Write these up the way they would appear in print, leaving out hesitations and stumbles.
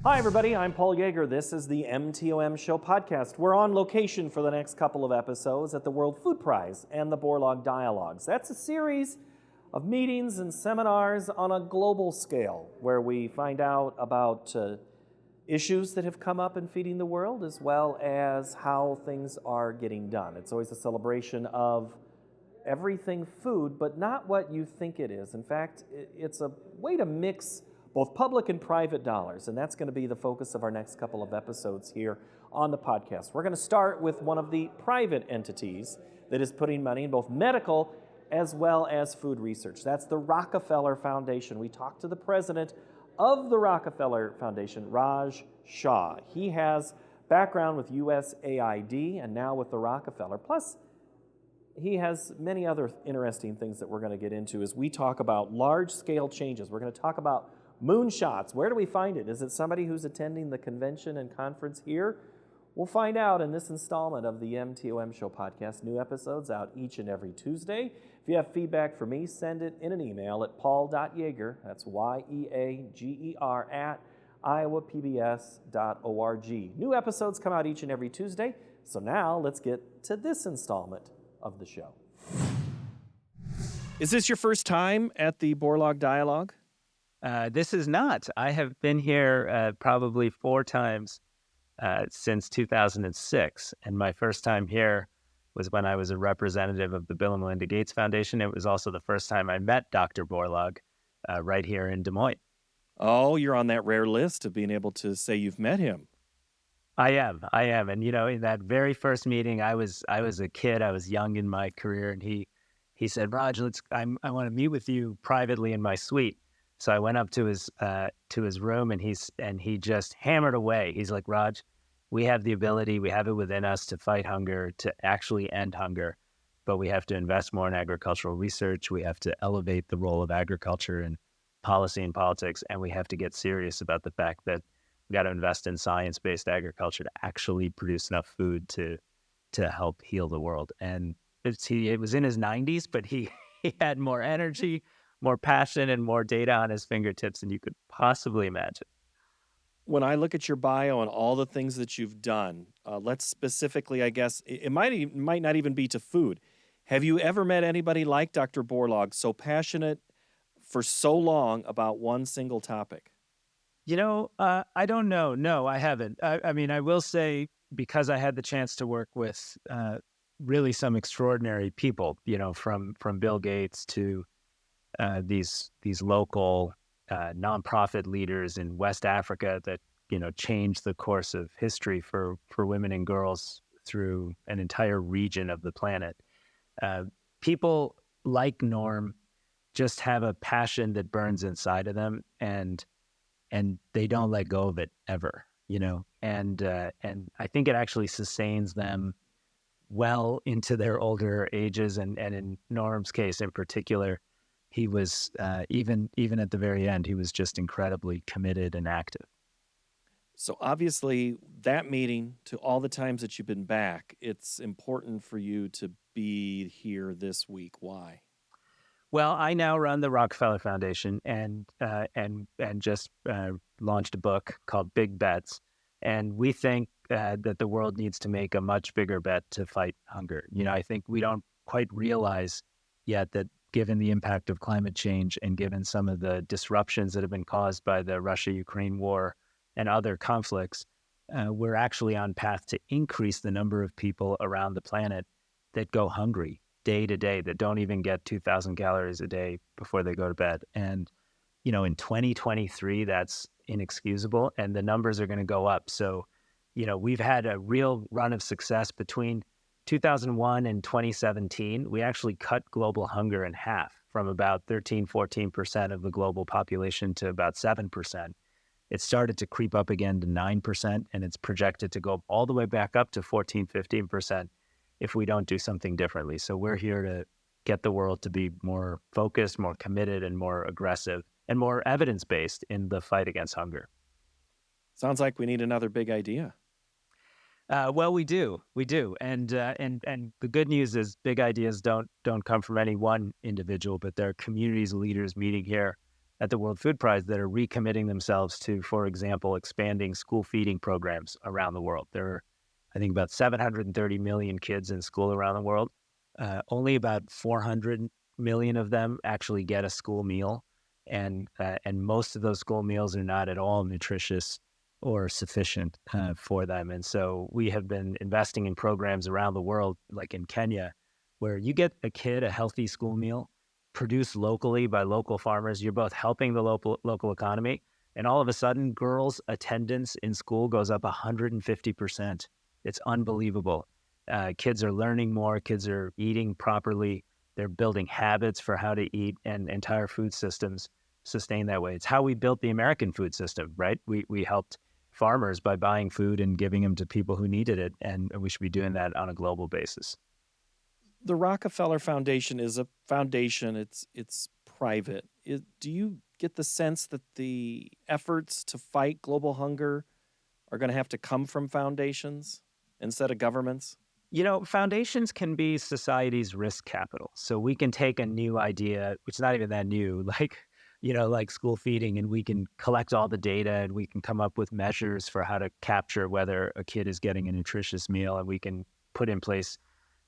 Hi, everybody. I'm Paul Yeager. This is the MTOM Show podcast. We're on location for the next couple of episodes at the World Food Prize and the Borlaug Dialogues. That's a series of meetings and seminars on a global scale where we find out about issues that have come up in feeding the world as well as how things are getting done. It's always a celebration of everything food, but not what you think it is. In fact, it's a way to mix both public and private dollars, and that's going to be the focus of our next couple of episodes here on the podcast. We're going to start with one of the private entities that is putting money in both medical as well as food research. That's the Rockefeller Foundation. We talked to the president of the Rockefeller Foundation, Raj Shah. He has background with USAID and now with the Rockefeller. Plus, he has many other interesting things that we're going to get into as we talk about large-scale changes. We're going to talk about moonshots. Where do we find it? Is it somebody who's attending the convention and conference here? We'll find out in this installment of the MTOM Show podcast. New episodes out each and every Tuesday. If you have feedback for me, send it in an email at paul.yeager, that's Y-E-A-G-E-R, at iowapbs.org. New episodes come out each and every Tuesday. So now let's get to this installment of the show. Is this your first time at the Borlaug Dialogue? This is not. I have been here probably 4 times since 2006. And my first time here was when I was a representative of the Bill and Melinda Gates Foundation. It was also the first time I met Dr. Borlaug right here in Des Moines. Oh, you're on that rare list of being able to say you've met him. I am. And, you know, in that very first meeting, I was a kid. I was young in my career. And he said, Raj, I want to meet with you privately in my suite. So I went up to his room and he just hammered away. He's like, Raj, we have the ability, we have it within us to fight hunger, to actually end hunger, but we have to invest more in agricultural research. We have to elevate the role of agriculture in policy and politics, and we have to get serious about the fact that we got to invest in science-based agriculture to actually produce enough food to help heal the world. And it was in his 90s, but he had more energy, more passion, and more data on his fingertips than you could possibly imagine. When I look at your bio and all the things that you've done, let's specifically, I guess, it might not even be to food. Have you ever met anybody like Dr. Borlaug, so passionate for so long about one single topic? You know, I don't know. No, I haven't. I mean, I will say, because I had the chance to work with really some extraordinary people, you know, from Bill Gates to these local nonprofit leaders in West Africa that, you know, changed the course of history for women and girls through an entire region of the planet. People like Norm just have a passion that burns inside of them, and they don't let go of it ever, you know. And I think it actually sustains them well into their older ages. And in Norm's case in particular, he was, even at the very end, he was just incredibly committed and active. So obviously, that meeting, to all the times that you've been back, it's important for you to be here this week. Why? Well, I now run the Rockefeller Foundation and just launched a book called Big Bets. And we think that the world needs to make a much bigger bet to fight hunger. You know, I think we don't quite realize yet that, given the impact of climate change and given some of the disruptions that have been caused by the Russia-Ukraine war and other conflicts, we're actually on path to increase the number of people around the planet that go hungry day to day, that don't even get 2,000 calories a day before they go to bed. And, you know, in 2023, that's inexcusable, and the numbers are going to go up. So, you know, we've had a real run of success between 2001 and 2017. We actually cut global hunger in half, from about 13-14% of the global population to about 7%. It started to creep up again to 9%, and it's projected to go all the way back up to 14-15% if we don't do something differently. So we're here to get the world to be more focused, more committed, and more aggressive, and more evidence-based in the fight against hunger. Sounds like we need another big idea. Well, we do, and the good news is big ideas don't come from any one individual, but there are communities of leaders meeting here at the World Food Prize that are recommitting themselves to, for example, expanding school feeding programs around the world. There are, I think, about 730 million kids in school around the world. Only about 400 million of them actually get a school meal, and most of those school meals are not at all nutritious or sufficient for them. And so we have been investing in programs around the world, like in Kenya, where you get a kid a healthy school meal produced locally by local farmers. You're both helping the local economy, and all of a sudden, girls' attendance in school goes up 150%. It's unbelievable. Kids are learning more. Kids are eating properly. They're building habits for how to eat, and entire food systems sustain that way. It's how we built the American food system, right? We helped farmers by buying food and giving them to people who needed it, and we should be doing that on a global basis. The Rockefeller Foundation is a foundation. It's private. Do you get the sense that the efforts to fight global hunger are going to have to come from foundations instead of governments? You know, foundations can be society's risk capital. So we can take a new idea, which is not even that new, like school feeding, and we can collect all the data and we can come up with measures for how to capture whether a kid is getting a nutritious meal, and we can put in place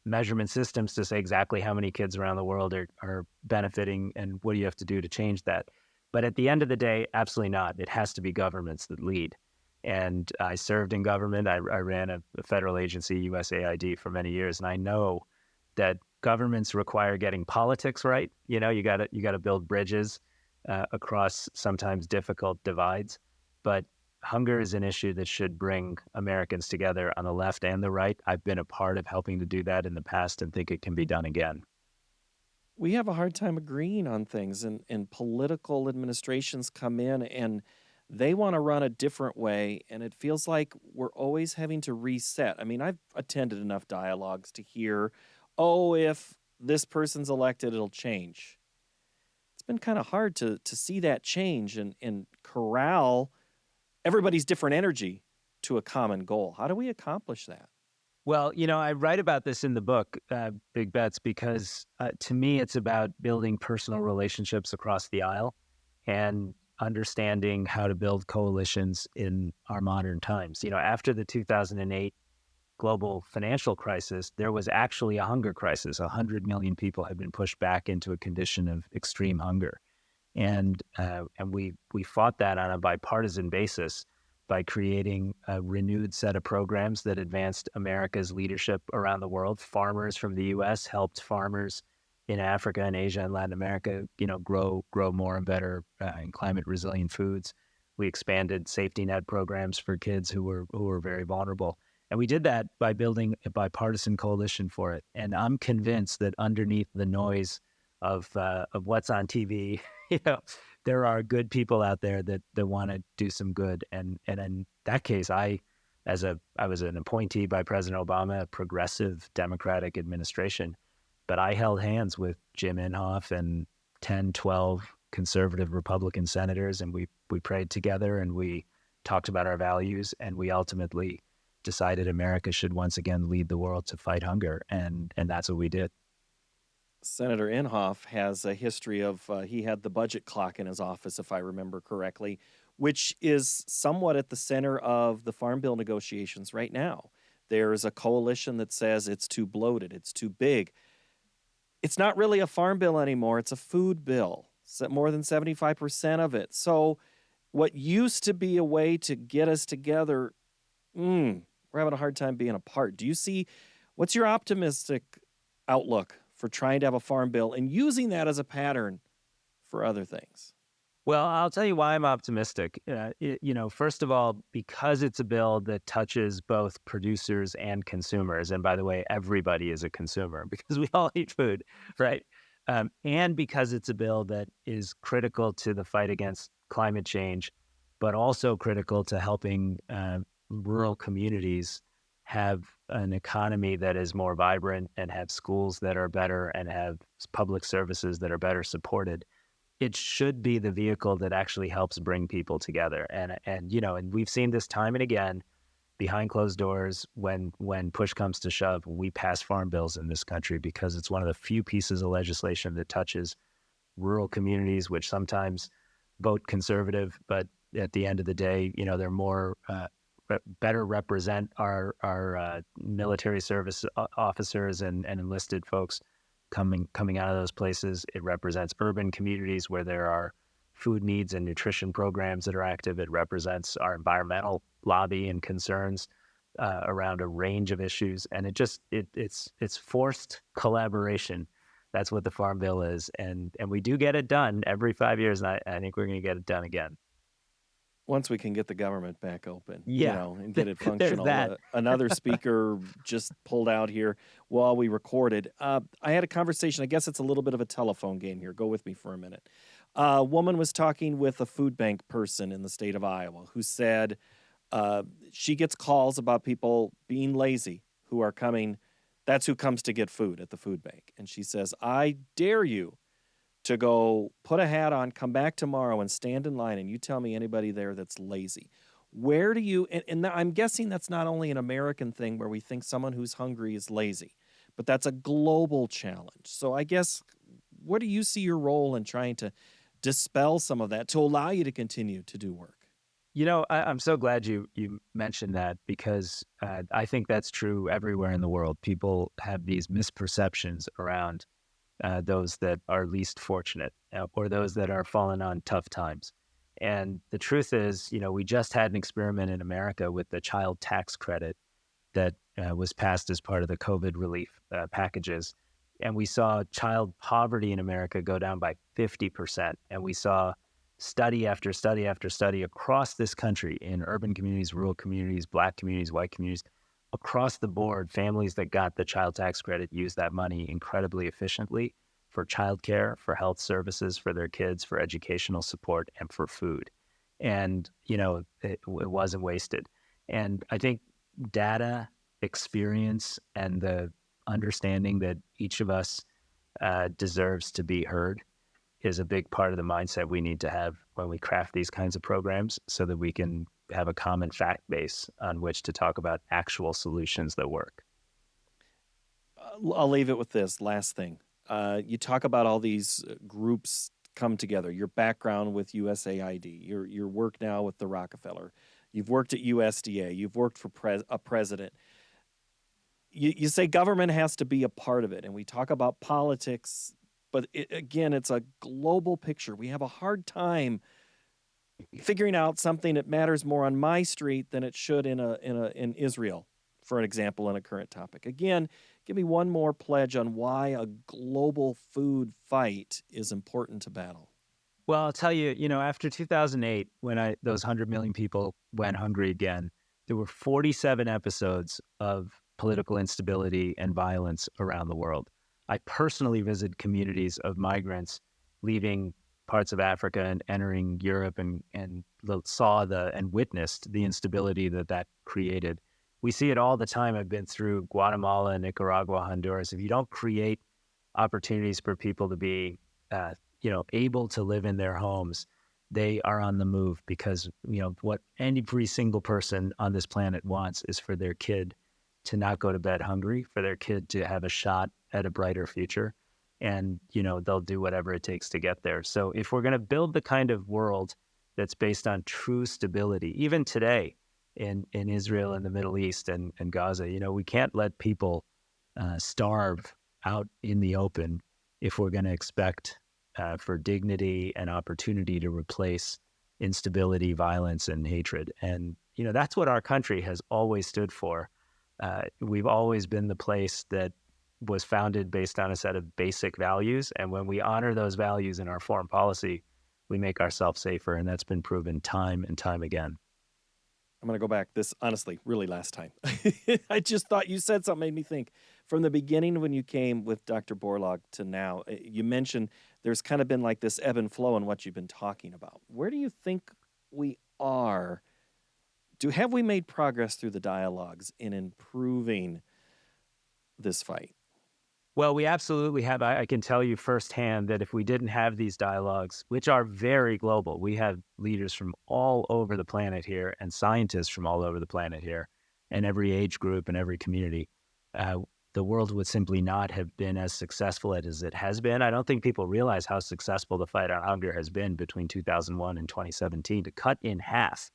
measurement systems to say exactly how many kids around the world are benefiting and what do you have to do to change that. But at the end of the day, absolutely not. It has to be governments that lead. And I served in government. I ran a federal agency, USAID, for many years, and I know that governments require getting politics right. You know, you got to build bridges across sometimes difficult divides. But hunger is an issue that should bring Americans together on the left and the right. I've been a part of helping to do that in the past and think it can be done again. We have a hard time agreeing on things, and political administrations come in and they want to run a different way, and it feels like we're always having to reset. I mean, I've attended enough dialogues to hear, oh, if this person's elected, it'll change. It's been kind of hard to see that change and corral everybody's different energy to a common goal. How do we accomplish that? Well, you know, I write about this in the book, Big Bets, because to me, it's about building personal relationships across the aisle and understanding how to build coalitions in our modern times. You know, after the 2008 global financial crisis, there was actually a hunger crisis. 100 million people had been pushed back into a condition of extreme hunger. And we fought that on a bipartisan basis by creating a renewed set of programs that advanced America's leadership around the world. Farmers from the U.S. helped farmers in Africa and Asia and Latin America, you know, grow more and better and climate resilient foods. We expanded safety net programs for kids who were very vulnerable, and we did that by building a bipartisan coalition for it. And I'm convinced that underneath the noise of what's on TV, you know, there are good people out there that want to do some good. And in that case, I was an appointee by President Obama, a progressive Democratic administration, but I held hands with Jim Inhofe and 10, 12 conservative Republican senators, and we prayed together and we talked about our values, and we ultimately decided America should once again lead the world to fight hunger, and that's what we did. Senator Inhofe has a history of, he had the budget clock in his office, if I remember correctly, which is somewhat at the center of the Farm Bill negotiations right now. There's a coalition that says it's too bloated, it's too big. It's not really a farm bill anymore, it's a food bill, more than 75% of it. So what used to be a way to get us together, we're having a hard time being apart. What's your optimistic outlook for trying to have a farm bill and using that as a pattern for other things? Well, I'll tell you why I'm optimistic. First of all, because it's a bill that touches both producers and consumers. And by the way, everybody is a consumer because we all eat food, right? And because it's a bill that is critical to the fight against climate change, but also critical to helping rural communities have an economy that is more vibrant and have schools that are better and have public services that are better supported. It should be the vehicle that actually helps bring people together. And we've seen this time and again behind closed doors when push comes to shove, we pass farm bills in this country because it's one of the few pieces of legislation that touches rural communities, which sometimes vote conservative, but at the end of the day, they're more better represent our military service officers and enlisted folks coming out of those places. It represents urban communities where there are food needs and nutrition programs that are active. It represents our environmental lobby and concerns around a range of issues, and it's forced collaboration. That's what the Farm Bill is, and we do get it done every 5 years, and I think we're going to get it done again. Once we can get the government back open, Yeah, and get it there's functional. that. Another speaker just pulled out here while we recorded. I had a conversation. I guess it's a little bit of a telephone game here. Go with me for a minute. A woman was talking with a food bank person in the state of Iowa who said she gets calls about people being lazy who are coming. That's who comes to get food at the food bank. And she says, I dare you to go put a hat on, come back tomorrow and stand in line, and you tell me anybody there that's lazy. Where do you, and I'm guessing that's not only an American thing where we think someone who's hungry is lazy, but that's a global challenge. So I guess, what do you see your role in trying to dispel some of that to allow you to continue to do work? I'm so glad you mentioned that, because I think that's true everywhere in the world. People have these misperceptions around those that are least fortunate or those that are falling on tough times. And the truth is, we just had an experiment in America with the child tax credit that was passed as part of the COVID relief packages. And we saw child poverty in America go down by 50%. And we saw study after study after study across this country, in urban communities, rural communities, Black communities, white communities, across the board, families that got the child tax credit used that money incredibly efficiently for childcare, for health services for their kids, for educational support, and for food. And, it wasn't wasted. And I think data, experience, and the understanding that each of us deserves to be heard is a big part of the mindset we need to have when we craft these kinds of programs, so that we can have a common fact base on which to talk about actual solutions that work. I'll leave it with this last thing. You talk about all these groups come together. Your background with USAID, your work now with the Rockefeller. You've worked at USDA. You've worked for a president. You say government has to be a part of it, and we talk about politics, but again, it's a global picture. We have a hard time figuring out something that matters more on my street than it should in Israel, for an example, in a current topic. Again, give me one more pledge on why a global food fight is important to battle. Well, I'll tell you, after 2008, when those 100 million people went hungry again, there were 47 episodes of political instability and violence around the world. I personally visited communities of migrants leaving parts of Africa and entering Europe, and saw and witnessed the instability that created. We see it all the time. I've been through Guatemala, Nicaragua, Honduras. If you don't create opportunities for people to be, able to live in their homes, they are on the move, because, what every single person on this planet wants is for their kid to not go to bed hungry, for their kid to have a shot at a brighter future. And, they'll do whatever it takes to get there. So if we're going to build the kind of world that's based on true stability, even today in Israel and the Middle East and Gaza, we can't let people starve out in the open if we're going to expect for dignity and opportunity to replace instability, violence, and hatred. And, that's what our country has always stood for. We've always been the place that was founded based on a set of basic values. And when we honor those values in our foreign policy, we make ourselves safer. And that's been proven time and time again. I'm going to go back this, honestly, really last time. I just thought you said something made me think. From the beginning when you came with Dr. Borlaug to now, you mentioned there's kind of been like this ebb and flow in what you've been talking about. Where do you think we are? Have we made progress through the dialogues in improving this fight? Well, we absolutely have. I can tell you firsthand that if we didn't have these dialogues, which are very global, we have leaders from all over the planet here and scientists from all over the planet here, and every age group and every community. the world would simply not have been as successful as it has been. I don't think people realize how successful the fight on hunger has been between 2001 and 2017 to cut in half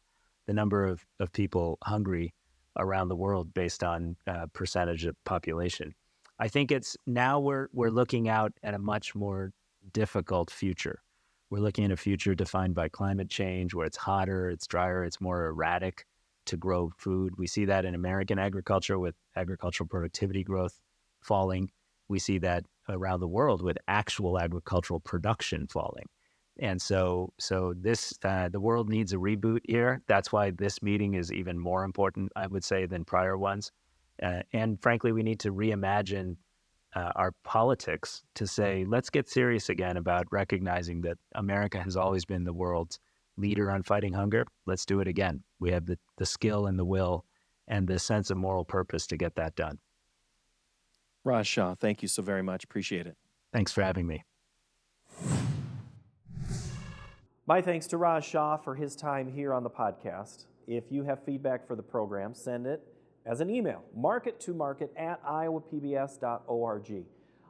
the number of people hungry around the world based on percentage of population. I think it's now we're looking out at a much more difficult future. We're looking at a future defined by climate change, where it's hotter, it's drier, it's more erratic to grow food. We see that in American agriculture with agricultural productivity growth falling. We see that around the world with actual agricultural production falling. And so this the world needs a reboot here. That's why this meeting is even more important, I would say, than prior ones. And frankly, we need to reimagine our politics to say, let's get serious again about recognizing that America has always been the world's leader on fighting hunger. Let's do it again. We have the skill and the will and the sense of moral purpose to get that done. Raj Shah, thank you so very much. Appreciate it. Thanks for having me. My thanks to Raj Shah for his time here on the podcast. If you have feedback for the program, send it as an email, market2market@iowapbs.org.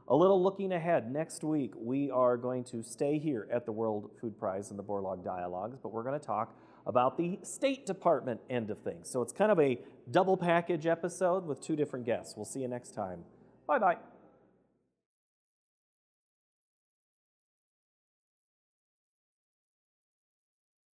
A little looking ahead, next week we are going to stay here at the World Food Prize and the Borlaug Dialogues, but we're going to talk about the State Department end of things. So it's kind of a double package episode with two different guests. We'll see you next time. Bye-bye.